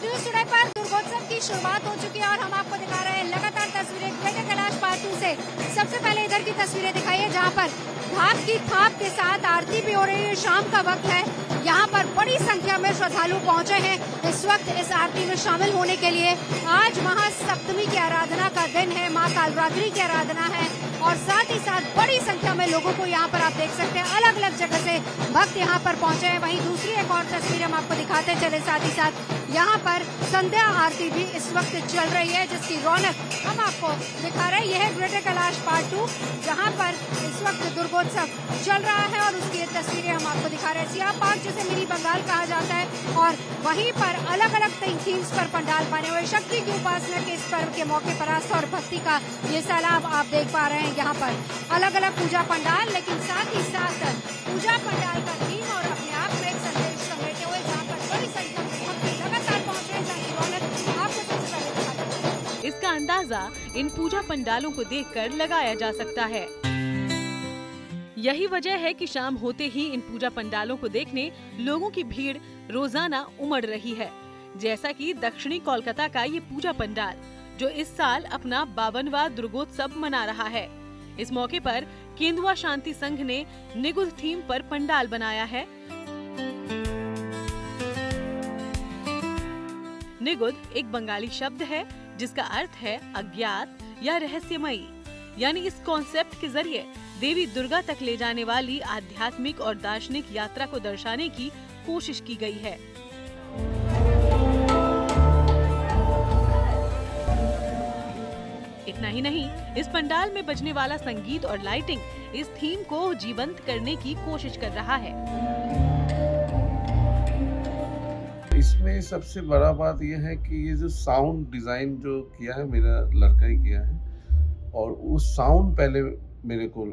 News today पर दुर्गोत्सव की शुरुआत हो चुकी है और हम आपको दिखा रहे हैं लगातार तस्वीरें ग्रेटर कैलाश पार्ट 2 से। सबसे पहले इधर की तस्वीरें दिखाइए जहां पर ढाक की थाप के साथ आरती भी हो रही है। शाम का वक्त है, यहाँ पर बड़ी संख्या में श्रद्धालु पहुंचे हैं इस वक्त इस आरती में शामिल होने के लिए। आज महासप्तमी की आराधना का दिन है, माँ कालरात्रि की आराधना है और साथ ही साथ बड़ी संख्या में लोगों को यहाँ पर आप देख सकते हैं अलग अलग जगह से भक्त यहाँ पर पहुंचे हैं। वहीं दूसरी एक और तस्वीर हम आपको दिखाते चले, साथ ही साथ यहाँ पर संध्या आरती भी इस वक्त चल रही है जिसकी रौनक हम आपको दिखा रहे हैं। यह है ग्रेटर कैलाश पार्ट 2 जहाँ पर इस वक्त दुर्गोत्सव चल रहा है और उसकी तस्वीरें हम आपको दिखा रहे हैं। सियाह पार्क जिसे मिनी बंगाल कहा जाता है और वहीं पर अलग अलग थीम्स पर पंडाल बने हुए। शक्ति की उपासना के इस पर्व के मौके पर आस्था और भक्ति का ये सैलाब आप देख पा रहे हैं। यहाँ पर अलग अलग पूजा पंडाल, लेकिन साथ ही साथ पूजा पंडाल का थीम और अपने आप में एक संदेश समेटे हुए जहाँ पर बड़ी संख्या में भक्त लगातार पहुँच रहे हैं जहाँ रौनक आपको सबसे पहले दिखाते हैं। इसका अंदाजा इन पूजा पंडालों को देखकर लगाया जा सकता है। यही वजह है कि शाम होते ही इन पूजा पंडालों को देखने लोगों की भीड़ रोजाना उमड़ रही है। जैसा कि दक्षिणी कोलकाता का ये पूजा पंडाल जो इस साल अपना 52वां दुर्गोत्सव मना रहा है। इस मौके पर केंदुआ शांति संघ ने निगुध थीम पर पंडाल बनाया है। निगुध एक बंगाली शब्द है जिसका अर्थ है अज्ञात या रहस्यमयी, यानी इस कॉन्सेप्ट के जरिए देवी दुर्गा तक ले जाने वाली आध्यात्मिक और दार्शनिक यात्रा को दर्शाने की कोशिश की गई है। इतना ही नहीं, इस पंडाल में बजने वाला संगीत और लाइटिंग इस थीम को जीवंत करने की कोशिश कर रहा है। इसमें सबसे बड़ा बात यह है कि ये जो साउंड डिजाइन जो किया है मेरा लड़का ही किया है और उस साउंड पहले मेरे को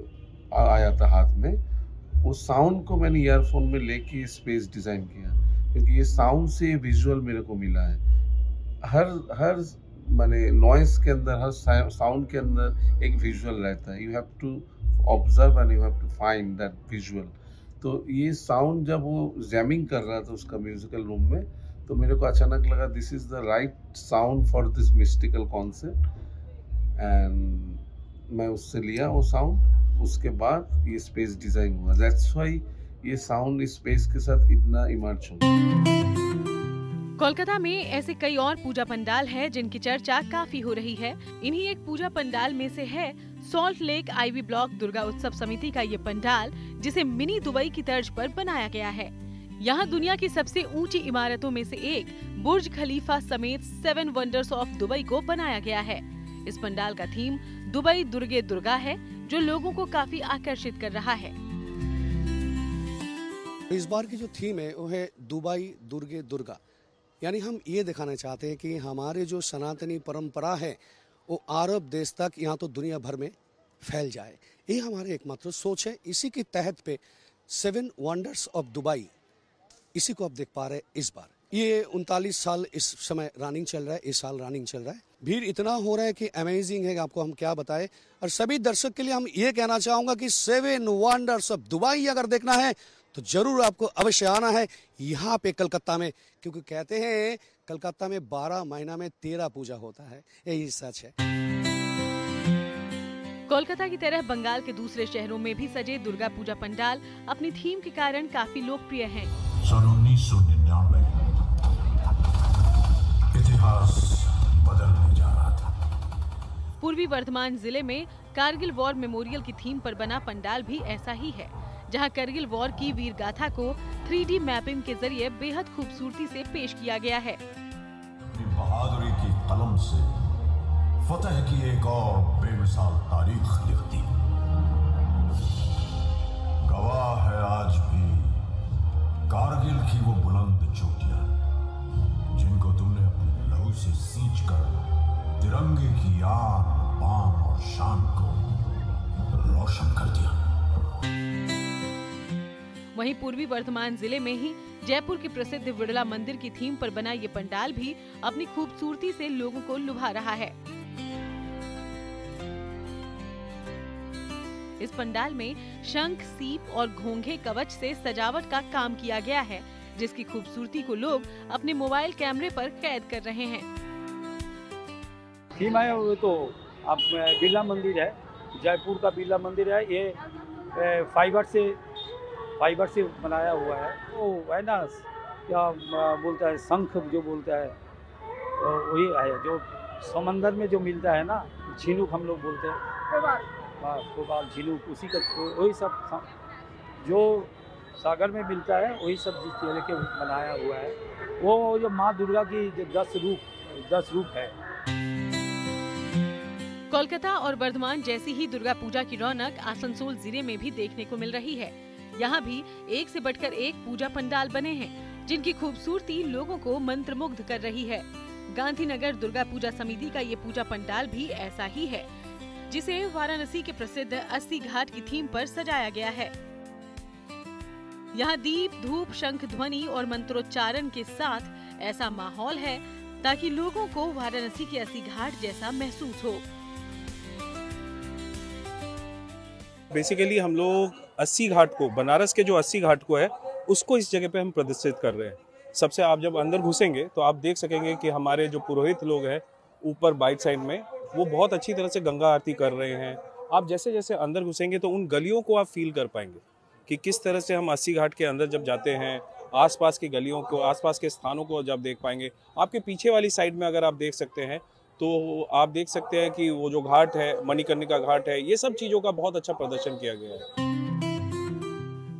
आया था हाथ में। उस साउंड को मैंने ईयरफोन में लेके स्पेस डिजाइन किया क्योंकि ये साउंड से विजुअल मेरे को मिला है। हर माने नॉइस के अंदर, हर साउंड के अंदर एक विजुअल रहता है। You have to observe and you have to find that visual. तो ये साउंड जब वो जैमिंग कर रहा था उसका म्यूजिकल रूम में, तो मेरे को अचानक लगा this is the right sound for this mystical concept and मैं उससे लिया वो साउंड। उसके बाद ये स्पेस डिजाइन हुआ। दैट्स व्हाई ये साउंड इस स्पेस के साथ इतना इमर्ज हुआ। कोलकाता में ऐसे कई और पूजा पंडाल है जिनकी चर्चा काफी हो रही है। इन्हीं एक पूजा पंडाल में से है सॉल्ट लेक आईवी ब्लॉक दुर्गा उत्सव समिति का ये पंडाल, जिसे मिनी दुबई की तर्ज पर बनाया गया है। यहाँ दुनिया की सबसे ऊंची इमारतों में से एक बुर्ज खलीफा समेत 7 वंडर्स ऑफ दुबई को बनाया गया है। इस पंडाल का थीम दुबई दुर्गे दुर्गा है जो लोगों को काफी आकर्षित कर रहा है। इस बार की जो थीम है वो है दुबई दुर्गे दुर्गा, यानी हम ये दिखाना चाहते हैं कि हमारे जो सनातनी परंपरा है वो अरब देश तक, यहाँ तो दुनिया भर में फैल जाए। ये हमारे एकमात्र सोच है। इसी के तहत पे 7 वंडर्स ऑफ दुबई, इसी को आप देख पा रहे हैं। इस बार ये 39 साल इस समय रनिंग चल रहा है, इस साल रनिंग चल रहा है। भीड़ इतना हो रहा है कि अमेजिंग है, आपको हम क्या बताएं। और सभी दर्शक के लिए हम ये कहना चाहूंगा कि 7 वंडर्स ऑफ दुबई अगर देखना है तो जरूर आपको अवश्य आना है यहाँ पे कलकत्ता में, क्योंकि कहते हैं कलकत्ता में 12 महीना में 13 पूजा होता है। यही सच है। कोलकाता की तरह बंगाल के दूसरे शहरों में भी सजे दुर्गा पूजा पंडाल अपनी थीम के कारण काफी लोकप्रिय हैं। सन 1999 इतिहास बदलने जा रहा था। पूर्वी वर्धमान जिले में कारगिल वॉर मेमोरियल की थीम पर बना पंडाल भी ऐसा ही है, जहां कारगिल वॉर की वीर गाथा को 3D मैपिंग के जरिए बेहद खूबसूरती से पेश किया गया है। बहादुरी की कलम से फतह की एक और बेमिसाल तारीख लिख दी। गवाह है आज भी कारगिल की वो बुलंद चोटियां जिनको तुमने अपने लहू से सींचकर तिरंगे की आन बान और शान को रोशन कर दिया। वहीं पूर्वी वर्धमान जिले में ही जयपुर के प्रसिद्ध विड़ला मंदिर की थीम पर बना ये पंडाल भी अपनी खूबसूरती से लोगों को लुभा रहा है। इस पंडाल में शंख, सीप और घोंघे कवच से सजावट का काम किया गया है। जिसकी खूबसूरती को लोग अपने मोबाइल कैमरे पर कैद कर रहे हैं। थीम है वो तो अब बिरला मंदिर है, जयपुर का बिरला मंदिर है। ये फाइबर से बनाया हुआ है। वो है ना, क्या बोलता है, शंख जो बोलता है, वही है जो समंदर में जो मिलता है ना, झीनुक हम लोग बोलते हैं, कोबाल झीनुक, उसी का वही सब जो सागर में मिलता है, वही सब जिस तरह के बनाया हुआ है। वो जो माँ दुर्गा की 10 रूप है। कोलकाता और वर्धमान जैसी ही दुर्गा पूजा की रौनक आसनसोल जिले में भी देखने को मिल रही है। यहाँ भी एक से बढ़कर एक पूजा पंडाल बने हैं, जिनकी खूबसूरती लोगों को मंत्रमुग्ध कर रही है। गांधीनगर दुर्गा पूजा समिति का ये पूजा पंडाल भी ऐसा ही है, जिसे वाराणसी के प्रसिद्ध 80 घाट की थीम पर सजाया गया है। यहाँ दीप, धूप, शंख ध्वनि और मंत्रोच्चारण के साथ ऐसा माहौल है ताकि लोगों को वाराणसी के 80 घाट जैसा महसूस हो। बेसिकली हम लोग 80 घाट को, बनारस के जो 80 घाट को है, उसको इस जगह पे हम प्रदर्शित कर रहे हैं। सबसे आप जब अंदर घुसेंगे तो आप देख सकेंगे कि हमारे जो पुरोहित लोग हैं ऊपर बाइट साइड में, वो बहुत अच्छी तरह से गंगा आरती कर रहे हैं। आप जैसे जैसे अंदर घुसेंगे तो उन गलियों को आप फील कर पाएंगे कि किस तरह से हम 80 घाट के अंदर जब जाते हैं, आसपास की गलियों को, आसपास के स्थानों को जब देख पाएंगे। आपके पीछे वाली साइड में अगर आप देख सकते हैं तो आप देख सकते हैं कि वो जो घाट है, मणिकर्णिका घाट है, ये सब चीजों का बहुत अच्छा प्रदर्शन किया गया है।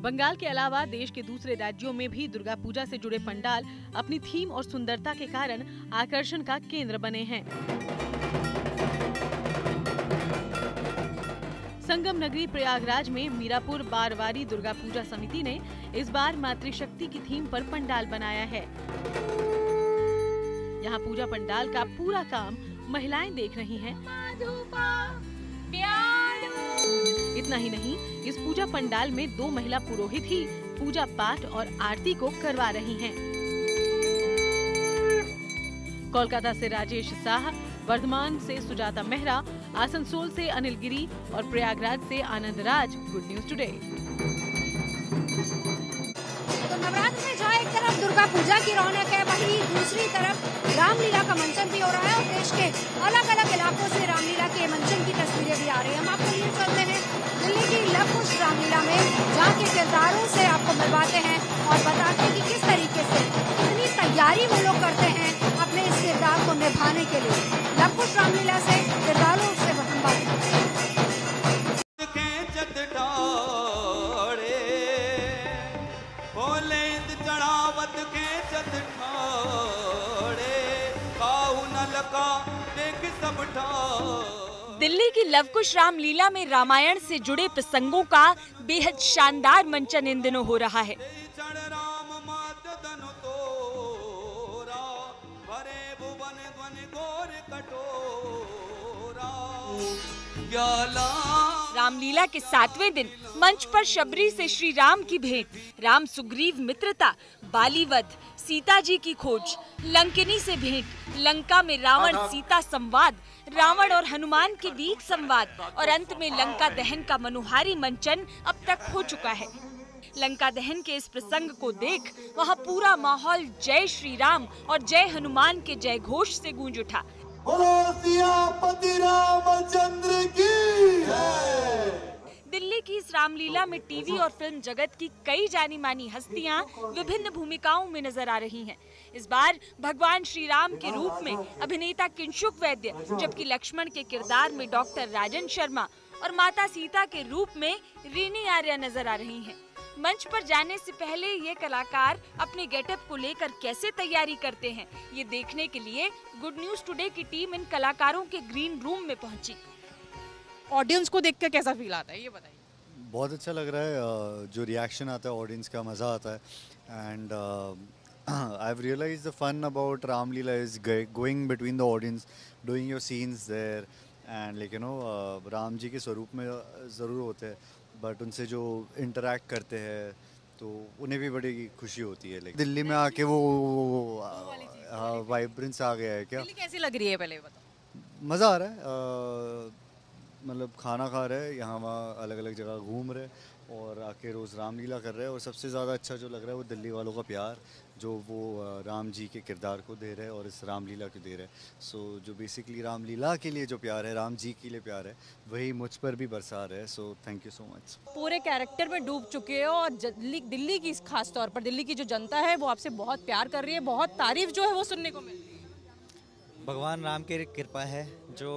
बंगाल के अलावा देश के दूसरे राज्यों में भी दुर्गा पूजा से जुड़े पंडाल अपनी थीम और सुंदरता के कारण आकर्षण का केंद्र बने हैं। संगम नगरी प्रयागराज में मीरापुर बारवारी दुर्गा पूजा समिति ने इस बार मातृशक्ति की थीम पर पंडाल बनाया है। यहाँ पूजा पंडाल का पूरा काम महिलाएं देख रही हैं। इतना ही नहीं, इस पूजा पंडाल में 2 महिला पुरोहित ही पूजा पाठ और आरती को करवा रही हैं। कोलकाता से राजेश साह, वर्धमान से सुजाता मेहरा, आसनसोल से अनिल गिरी और प्रयागराज से Anand Raj, good news today. तो नवरात्र में जहाँ एक तरफ दुर्गा पूजा की रौनक है, वहीं दूसरी तरफ रामलीला का मंचन भी हो रहा है और देश के अलग अलग इलाकों से रामलीला के मंचन की तस्वीरें भी आ रही हैं। हम आपको लिए चलते हैं दिल्ली की लव कुश रामलीला में, जहाँ के किरदारों से आपको मिलवाते हैं और बताते हैं कि किस तरीके से कितनी तैयारी वो लोग करते हैं अपने इस किरदार को निभाने के लिए। लव कुश रामलीला से किरदारों से हम बात करते हैं। दिल्ली की लवकुश रामलीला में रामायण से जुड़े प्रसंगों का बेहद शानदार मंचन इन दिनों हो रहा है। रामलीला के 7वें दिन मंच पर शबरी से श्री राम की भेंट, राम सुग्रीव मित्रता, बालीवध, सीता जी की खोज, लंकिनी से भेंट, लंका में रावण सीता संवाद, रावण और हनुमान के बीच संवाद और अंत में लंका दहन का मनोहारी मंचन अब तक हो चुका है। लंका दहन के इस प्रसंग को देख वहाँ पूरा माहौल जय श्री राम और जय हनुमान के जय घोष से गूंज उठा। रामचंद्र की है। दिल्ली की इस रामलीला में टीवी और फिल्म जगत की कई जानी मानी हस्तियां विभिन्न भूमिकाओं में नजर आ रही हैं। इस बार भगवान श्री राम के रूप में अभिनेता किंशुक वैद्य, जबकि लक्ष्मण के किरदार में डॉक्टर राजन शर्मा और माता सीता के रूप में रीनी आर्या नजर आ रही हैं। मंच पर जाने से पहले ये कलाकार अपने गेटअप को लेकर कैसे तैयारी करते हैं, ये देखने के लिए गुड न्यूज टुडे की टीम इन कलाकारों के ग्रीन रूम में पहुंची। ऑडियंस को देखकर कैसा फील आता है, ये बताइए। बहुत अच्छा लग रहा है, जो रिएक्शन आता है ऑडियंस का, मज़ा आता है। And I have realised the fun about Ramlila is going between the audience, doing your scenes there and like you know, Ram ji के स्वरूप में ज़रूर होते हैं, बट उनसे जो इंटरेक्ट करते हैं तो उन्हें भी बड़ी खुशी होती है। लाइक दिल्ली में आके वो वाइब्रेंस आ गया है। क्या दिल्ली कैसी लग रही है, पहले बताओ। मज़ा आ रहा है, मतलब खाना खा रहे हैं यहाँ वहाँ, अलग अलग जगह घूम रहे, और आके रोज़ रामलीला कर रहे हैं। और सबसे ज़्यादा अच्छा जो लग रहा है वो दिल्ली वालों का प्यार जो वो राम जी के किरदार को दे रहे हैं और इस रामलीला को दे रहे हैं। सो जो बेसिकली रामलीला के लिए जो प्यार है, राम जी के लिए प्यार है, वही मुझ पर भी बरसा रहे हैं। So thank you so much. पूरे कैरेक्टर में डूब चुके हो और दिल्ली की खास तौर पर दिल्ली की जो जनता है वो आपसे बहुत प्यार कर रही है, बहुत तारीफ जो है वो सुनने को मिल रही है। भगवान राम की कृपा है जो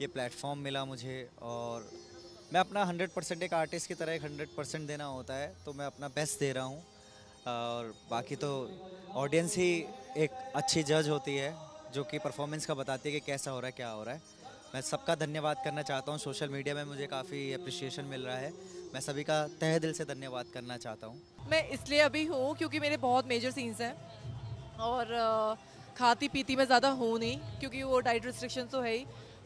ये प्लेटफॉर्म मिला मुझे, और मैं अपना 100% एक आर्टिस्ट की तरह एक 100% देना होता है, तो मैं अपना बेस्ट दे रहा हूँ। और बाकी तो ऑडियंस ही एक अच्छी जज होती है जो कि परफॉर्मेंस का बताती है कि कैसा हो रहा है, क्या हो रहा है। मैं सबका धन्यवाद करना चाहता हूँ। सोशल मीडिया में मुझे काफ़ी अप्रिशिएशन मिल रहा है, मैं सभी का तहे दिल से धन्यवाद करना चाहता हूँ। मैं इसलिए अभी हूँ क्योंकि मेरे बहुत मेजर सीन्स हैं और खाती पीती मैं ज़्यादा हूँ नहीं क्योंकि वो डाइट रिस्ट्रिक्शन तो है ही,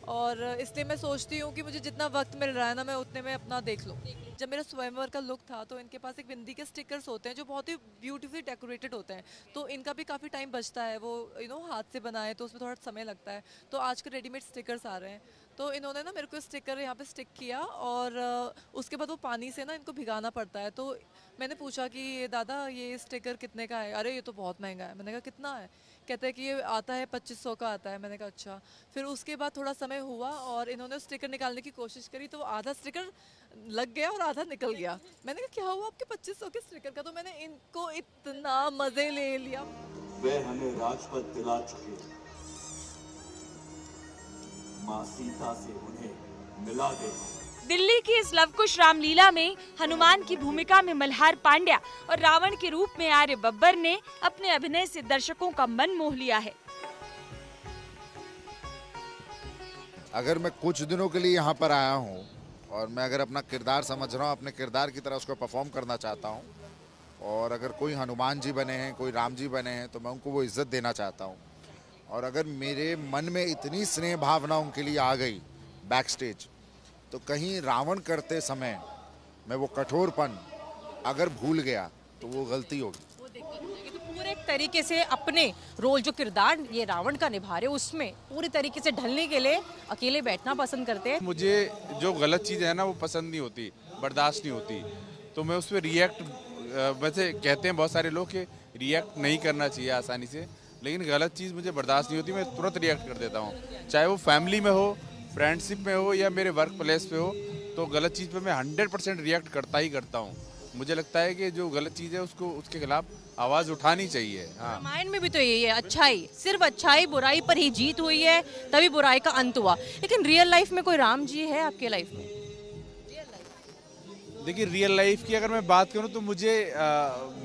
और इसलिए मैं सोचती हूँ कि मुझे जितना वक्त मिल रहा है ना मैं उतने में अपना देख लूँ। जब मेरा स्वयंवर का लुक था तो इनके पास एक बिंदी के स्टिकर्स होते हैं जो बहुत ही ब्यूटीफुली डेकोरेटेड होते हैं, तो इनका भी काफ़ी टाइम बचता है, वो हाथ से बनाए तो उसमें थोड़ा समय लगता है। तो आजकल रेडीमेड स्टिकर्स आ रहे हैं, तो इन्होंने ना मेरे को स्टिकर यहाँ पे स्टिक किया और उसके बाद वो पानी से ना इनको भिगाना पड़ता है। तो मैंने पूछा कि दादा ये स्टिकर कितने का है? अरे ये तो बहुत महंगा है। मैंने कहा कितना है? कहते हैं कि ये आता है 2500 का आता है। मैंने कहा अच्छा। फिर उसके बाद थोड़ा समय हुआ और इन्होंने स्टिकर निकालने की कोशिश करी तो आधा स्टिकर लग गया और आधा निकल गया। मैंने कहा क्या हुआ आपके 2500 के स्टिकर का? तो मैंने इनको इतना मजे ले लिया। वे हमें राजपथ दिला चुके, माँ सीता से उन्हें मिला दे। दिल्ली की इस लवकुश रामलीला में हनुमान की भूमिका में मल्हार पांड्या और रावण के रूप में आर्य बब्बर ने अपने अभिनय से दर्शकों का मन मोह लिया है। अगर मैं कुछ दिनों के लिए यहाँ पर आया हूँ और मैं अगर अपना किरदार समझ रहा हूँ, अपने किरदार की तरह उसको परफॉर्म करना चाहता हूँ, और अगर कोई हनुमान जी बने हैं, कोई राम जी बने हैं, तो मैं उनको वो इज्जत देना चाहता हूँ। और अगर मेरे मन में इतनी स्नेह भावना उनके लिए आ गई बैक स्टेज, तो कहीं रावण करते समय मैं वो कठोरपन अगर भूल गया तो वो गलती होगी। तो पूरे तरीके से अपने रोल जो किरदार ये रावण का निभा रहे उसमें पूरी तरीके से ढलने के लिए अकेले बैठना पसंद करते हैं। मुझे जो गलत चीज़ है ना वो पसंद नहीं होती, बर्दाश्त नहीं होती, तो मैं उस पर रिएक्ट, वैसे कहते हैं बहुत सारे लोग कि रिएक्ट नहीं करना चाहिए आसानी से, लेकिन गलत चीज़ मुझे बर्दाश्त नहीं होती, मैं तुरंत रिएक्ट कर देता हूँ। चाहे वो फैमिली में हो, फ्रेंडशिप में हो या मेरे वर्क प्लेस पे हो, तो गलत चीज़ पे मैं 100% रिएक्ट करता ही करता हूँ। मुझे लगता है कि जो गलत चीज़ है उसको उसके खिलाफ आवाज़ उठानी चाहिए। हाँ, रामायण में भी तो यही है, अच्छाई, सिर्फ अच्छाई बुराई पर ही जीत हुई है, तभी बुराई का अंत हुआ। लेकिन रियल लाइफ में कोई राम जी है आपके लाइफ में? देखिए रियल लाइफ की अगर मैं बात करूँ तो मुझे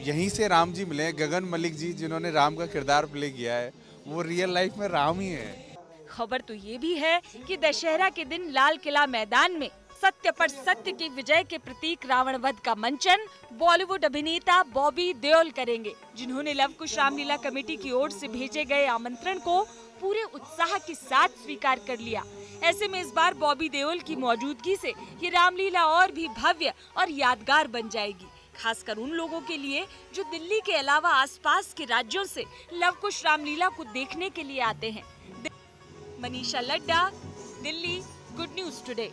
यहीं से राम जी मिले, गगन मलिक जी जिन्होंने राम का किरदार प्ले किया है, वो रियल लाइफ में राम ही है। खबर तो ये भी है कि दशहरा के दिन लाल किला मैदान में सत्य पर सत्य की विजय के प्रतीक रावण वध का मंचन बॉलीवुड अभिनेता बॉबी देओल करेंगे, जिन्होंने लवकुश रामलीला कमेटी की ओर से भेजे गए आमंत्रण को पूरे उत्साह के साथ स्वीकार कर लिया। ऐसे में इस बार बॉबी देओल की मौजूदगी से ये रामलीला और भी भव्य और यादगार बन जाएगी, खासकर उन लोगों के लिए जो दिल्ली के अलावा आसपास के राज्यों से लवकुश रामलीला को देखने के लिए आते हैं। Manisha Ladda, Delhi, good news today.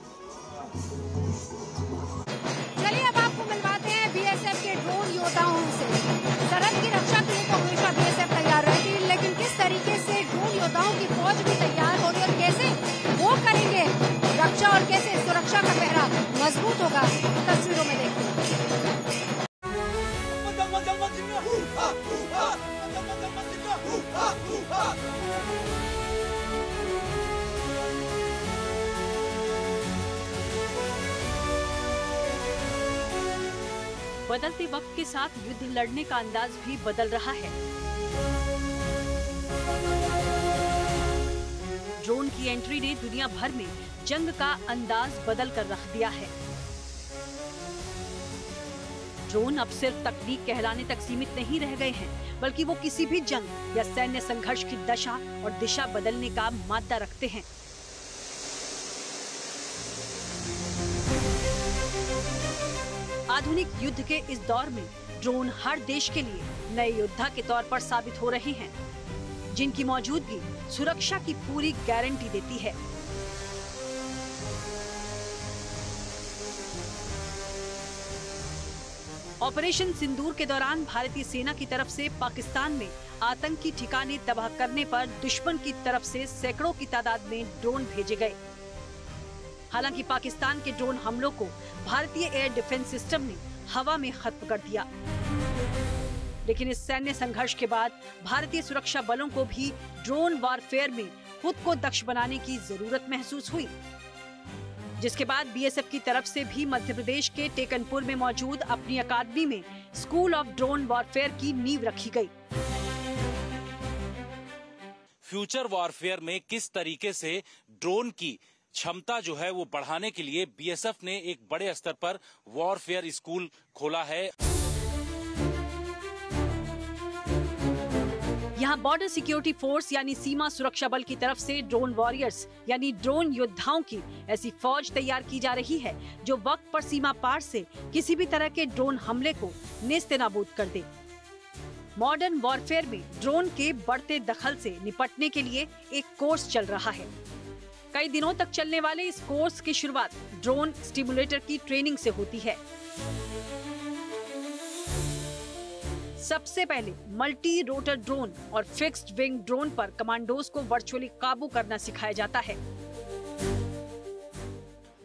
चलिए अब आपको मिलवाते हैं बीएसएफ के ड्रोन योद्धाओं से। सरहद की रक्षा के लिए तो हमेशा बीएसएफ तैयार रहती है, लेकिन किस तरीके से ड्रोन योद्धाओं की फौज भी तैयार हो रही है और कैसे वो करेंगे रक्षा और कैसे सुरक्षा का पहरा मजबूत होगा, तस्वीरों में देखते हैं। बदलते वक्त के साथ युद्ध लड़ने का अंदाज भी बदल रहा है। ड्रोन की एंट्री ने दुनिया भर में जंग का अंदाज बदल कर रख दिया है। ड्रोन अब सिर्फ तकनीक कहलाने तक सीमित नहीं रह गए हैं, बल्कि वो किसी भी जंग या सैन्य संघर्ष की दशा और दिशा बदलने का मादा रखते हैं। आधुनिक युद्ध के इस दौर में ड्रोन हर देश के लिए नए योद्धा के तौर पर साबित हो रहे हैं, जिनकी मौजूदगी सुरक्षा की पूरी गारंटी देती है। ऑपरेशन सिंदूर के दौरान भारतीय सेना की तरफ से पाकिस्तान में आतंकी ठिकाने तबाह करने पर दुश्मन की तरफ से सैकड़ों की तादाद में ड्रोन भेजे गए। हालांकि पाकिस्तान के ड्रोन हमलों को भारतीय एयर डिफेंस सिस्टम ने हवा में खत्म कर दिया, लेकिन इस सैन्य संघर्ष के बाद भारतीय सुरक्षा बलों को भी ड्रोन वॉरफेयर में खुद को दक्ष बनाने की जरूरत महसूस हुई, जिसके बाद बीएसएफ की तरफ से भी मध्य प्रदेश के टेकनपुर में मौजूद अपनी अकादमी में स्कूल ऑफ ड्रोन वॉरफेयर की नींव रखी गई। फ्यूचर वॉरफेयर में किस तरीके से ड्रोन की क्षमता जो है वो बढ़ाने के लिए बीएसएफ ने एक बड़े स्तर पर वॉरफेयर स्कूल खोला है। यहाँ बॉर्डर सिक्योरिटी फोर्स यानी सीमा सुरक्षा बल की तरफ से ड्रोन वॉरियर्स यानी ड्रोन योद्धाओं की ऐसी फौज तैयार की जा रही है जो वक्त पर सीमा पार से किसी भी तरह के ड्रोन हमले को नेस्तनाबूद कर दे। मॉडर्न वॉरफेयर में ड्रोन के बढ़ते दखल से निपटने के लिए एक कोर्स चल रहा है। कई दिनों तक चलने वाले इस कोर्स की शुरुआत ड्रोन स्टिमुलेटर की ट्रेनिंग से होती है। सबसे पहले मल्टी रोटर ड्रोन और फिक्स्ड विंग ड्रोन पर कमांडोज को वर्चुअली काबू करना सिखाया जाता है।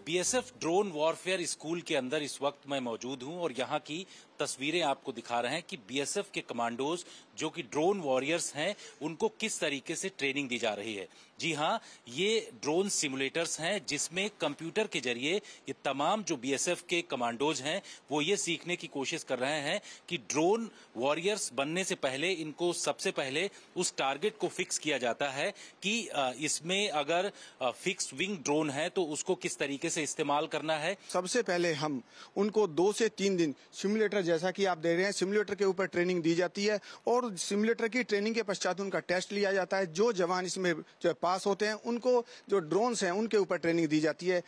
बीएसएफ ड्रोन वॉरफेयर स्कूल के अंदर इस वक्त मैं मौजूद हूं और यहां की तस्वीरें आपको दिखा रहे हैं कि बीएसएफ के कमांडोज जो कि ड्रोन वॉरियर्स हैं उनको किस तरीके से ट्रेनिंग दी जा रही है। जी हां, ये ड्रोन सिमुलेटर्स हैं जिसमें कंप्यूटर के जरिए ये तमाम जो बीएसएफ के कमांडोज हैं वो ये सीखने की कोशिश कर रहे हैं कि ड्रोन वॉरियर्स बनने से पहले इनको सबसे पहले उस टारगेट को फिक्स किया जाता है कि इसमें अगर फिक्स विंग ड्रोन है तो उसको किस तरीके से इस्तेमाल करना है। सबसे पहले हम उनको 2 से 3 दिन सिमुलेटर जैसा कि आप देख रहे हैं सिमुलेटर के ऊपर ट्रेनिंग दी जाती है और सिमुलेटर की ट्रेनिंग के पश्चात उनका टेस्ट लिया जाता है। जो जवान इसमें जो पास होते हैं उनको जो ड्रोन्स हैं उनके ऊपर ट्रेनिंग दी जाती है।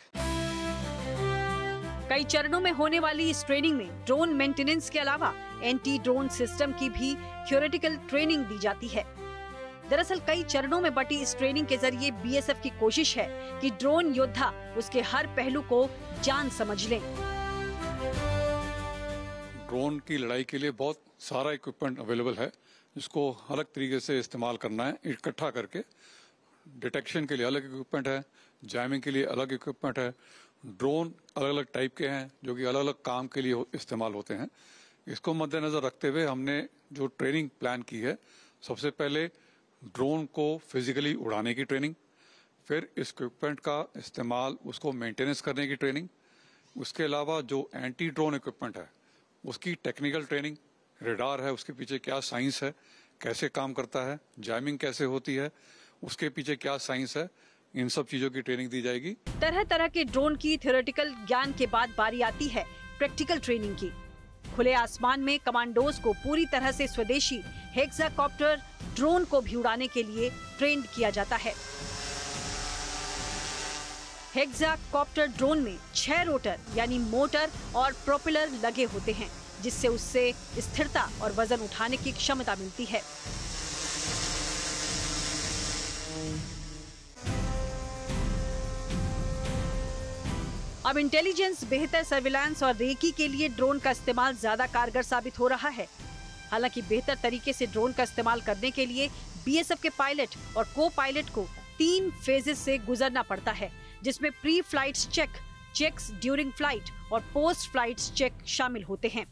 कई चरणों में होने वाली इस ट्रेनिंग में ड्रोन मेंटेनेंस के अलावा एंटी ड्रोन सिस्टम की भी थ्योरेटिकल ट्रेनिंग दी जाती है। दरअसल कई चरणों में बटी इस ट्रेनिंग के जरिए बीएसएफ की कोशिश है कि ड्रोन योद्धा उसके हर पहलू को जान समझ लें। ड्रोन की लड़ाई के लिए बहुत सारा इक्विपमेंट अवेलेबल है जिसको अलग तरीके से इस्तेमाल करना है इकट्ठा करके। डिटेक्शन के लिए अलग इक्विपमेंट है, जैमिंग के लिए अलग इक्विपमेंट है। ड्रोन अलग अलग टाइप के हैं जो कि अलग अलग काम के लिए इस्तेमाल होते हैं। इसको मद्देनजर रखते हुए हमने जो ट्रेनिंग प्लान की है, सबसे पहले ड्रोन को फिजिकली उड़ाने की ट्रेनिंग, फिर इक्विपमेंट का इस्तेमाल उसको मेंटेनेंस करने की ट्रेनिंग, उसके अलावा जो एंटी ड्रोन इक्विपमेंट है उसकी टेक्निकल ट्रेनिंग, रेडार है उसके पीछे क्या साइंस है, कैसे काम करता है, जैमिंग कैसे होती है, उसके पीछे क्या साइंस है, इन सब चीजों की ट्रेनिंग दी जाएगी। तरह तरह के ड्रोन की थ्योरेटिकल ज्ञान के बाद बारी आती है प्रैक्टिकल ट्रेनिंग की। खुले आसमान में कमांडोज को पूरी तरह से स्वदेशी हेक्साकॉप्टर ड्रोन को भी उड़ाने के लिए ट्रेंड किया जाता है। हेक्साकॉप्टर ड्रोन में 6 रोटर यानी मोटर और प्रोपेलर लगे होते हैं जिससे उससे स्थिरता और वजन उठाने की क्षमता मिलती है। अब इंटेलिजेंस, बेहतर सर्विलांस और रेकी के लिए ड्रोन का इस्तेमाल ज्यादा कारगर साबित हो रहा है। हालांकि बेहतर तरीके से ड्रोन का इस्तेमाल करने के लिए बीएसएफ के पायलट और को पायलट को 3 फेजेस से गुजरना पड़ता है, जिसमें pre flight check, checks during flight और पोस्ट फ्लाइट चेक शामिल होते हैं।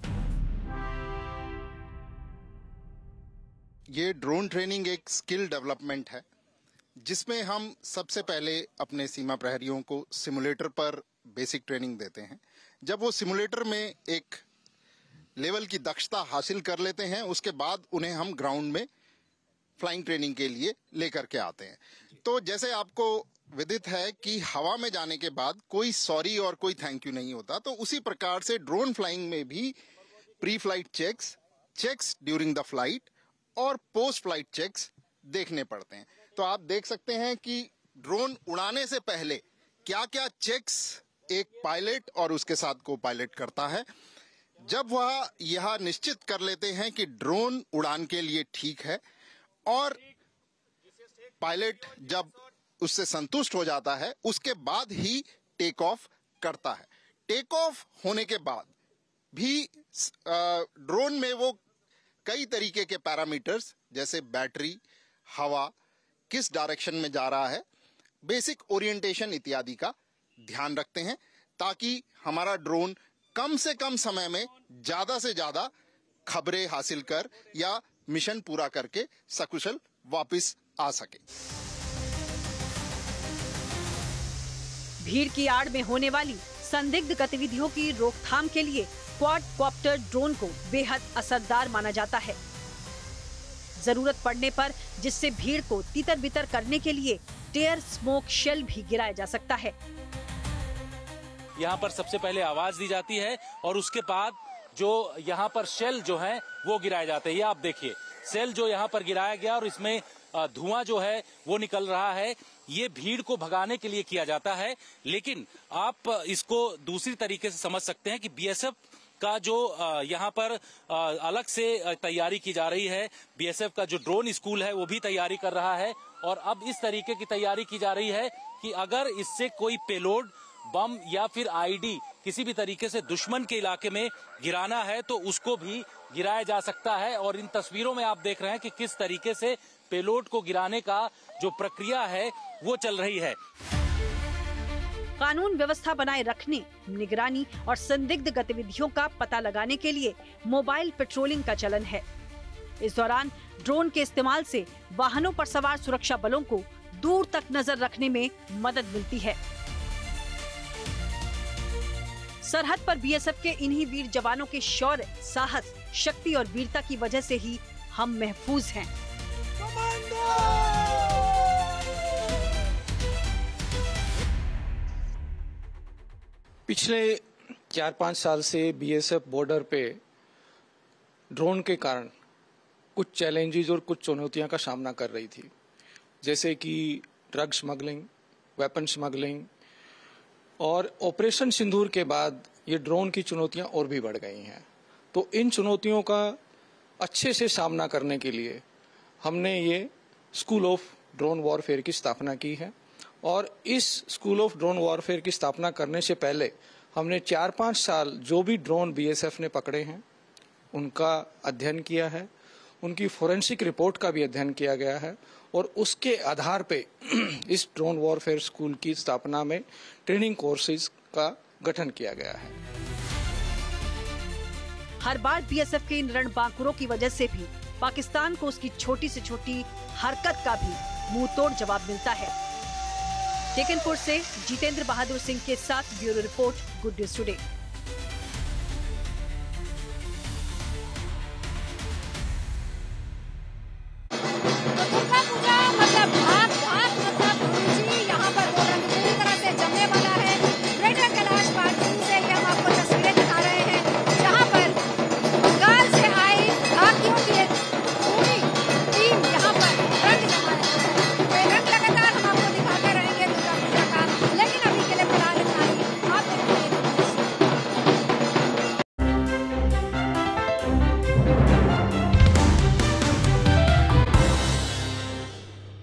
ये ड्रोन ट्रेनिंग एक स्किल डेवलपमेंट है जिसमें हम सबसे पहले अपने सीमा प्रहरियों को सिमुलेटर पर बेसिक ट्रेनिंग देते हैं। जब वो सिमुलेटर में एक लेवल की दक्षता हासिल कर लेते हैं उसके बाद उन्हें हम ग्राउंड में फ्लाइंग ट्रेनिंग के लिए लेकर के आते हैं। तो जैसे आपको विदित है कि हवा में जाने के बाद कोई सॉरी और कोई थैंक यू नहीं होता, तो उसी प्रकार से ड्रोन फ्लाइंग में भी pre flight checks, checks during the flight और पोस्ट फ्लाइट चेक्स देखने पड़ते हैं। तो आप देख सकते हैं कि ड्रोन उड़ाने से पहले क्या क्या चेक्स एक पायलट और उसके साथ को पायलट करता है। जब वह यह निश्चित कर लेते हैं कि ड्रोन उड़ान के लिए ठीक है और पायलट जब उससे संतुष्ट हो जाता है उसके बाद ही टेक ऑफ करता है। टेक ऑफ होने के बाद भी ड्रोन में वो कई तरीके के पैरामीटर्स जैसे बैटरी, हवा, किस डायरेक्शन में जा रहा है, बेसिक ओरिएंटेशन इत्यादि का ध्यान रखते हैं ताकि हमारा ड्रोन कम से कम समय में ज्यादा से ज्यादा खबरें हासिल कर या मिशन पूरा करके सकुशल वापस आ सके। भीड़ की आड़ में होने वाली संदिग्ध गतिविधियों की रोकथाम के लिए क्वाडकॉप्टर ड्रोन को बेहद असरदार माना जाता है। जरूरत पड़ने पर जिससे भीड़ को तितर बितर करने के लिए टेयर स्मोक शेल भी गिराया जा सकता है। यहाँ पर सबसे पहले आवाज दी जाती है और उसके बाद जो यहाँ पर शेल जो है वो गिराए जाते हैं। ये आप देखिए शेल जो यहाँ पर गिराया गया और इसमें धुआं जो है वो निकल रहा है। ये भीड़ को भगाने के लिए किया जाता है, लेकिन आप इसको दूसरी तरीके से समझ सकते हैं कि बीएसएफ का जो यहाँ पर अलग से तैयारी की जा रही है। बीएसएफ का जो ड्रोन स्कूल है वो भी तैयारी कर रहा है और अब इस तरीके की तैयारी की जा रही है कि अगर इससे कोई पेलोड, बम या फिर आईडी किसी भी तरीके से दुश्मन के इलाके में गिराना है तो उसको भी गिराया जा सकता है। और इन तस्वीरों में आप देख रहे हैं कि किस तरीके से पेलोड को गिराने का जो प्रक्रिया है वो चल रही है। कानून व्यवस्था बनाए रखने, निगरानी और संदिग्ध गतिविधियों का पता लगाने के लिए मोबाइल पेट्रोलिंग का चलन है। इस दौरान ड्रोन के इस्तेमाल से वाहनों पर सवार सुरक्षा बलों को दूर तक नजर रखने में मदद मिलती है। सरहद पर बीएसएफ के इन्हीं वीर जवानों के शौर्य, साहस, शक्ति और वीरता की वजह से ही हम महफूज हैं। पिछले 4-5 साल से बीएसएफ बॉर्डर पे ड्रोन के कारण कुछ चैलेंजेस और कुछ चुनौतियों का सामना कर रही थी, जैसे कि ड्रग स्मगलिंग, वेपन स्मगलिंग, और ऑपरेशन सिंदूर के बाद ये ड्रोन की चुनौतियां और भी बढ़ गई हैं। तो इन चुनौतियों का अच्छे से सामना करने के लिए हमने ये स्कूल ऑफ ड्रोन वॉरफेयर की स्थापना की है और इस स्कूल ऑफ ड्रोन वॉरफेयर की स्थापना करने से पहले हमने 4-5 साल जो भी ड्रोन बीएसएफ ने पकड़े हैं उनका अध्ययन किया है, उनकी फोरेंसिक रिपोर्ट का भी अध्ययन किया गया है और उसके आधार पे इस ड्रोन वॉरफेयर स्कूल की स्थापना में ट्रेनिंग कोर्सेज का गठन किया गया है। हर बार बीएसएफ के इन रणबांकुरों की वजह से भी पाकिस्तान को उसकी छोटी से छोटी हरकत का भी मुंहतोड़ जवाब मिलता है। टेकनपुर से जितेंद्र बहादुर सिंह के साथ bureau report, good news today.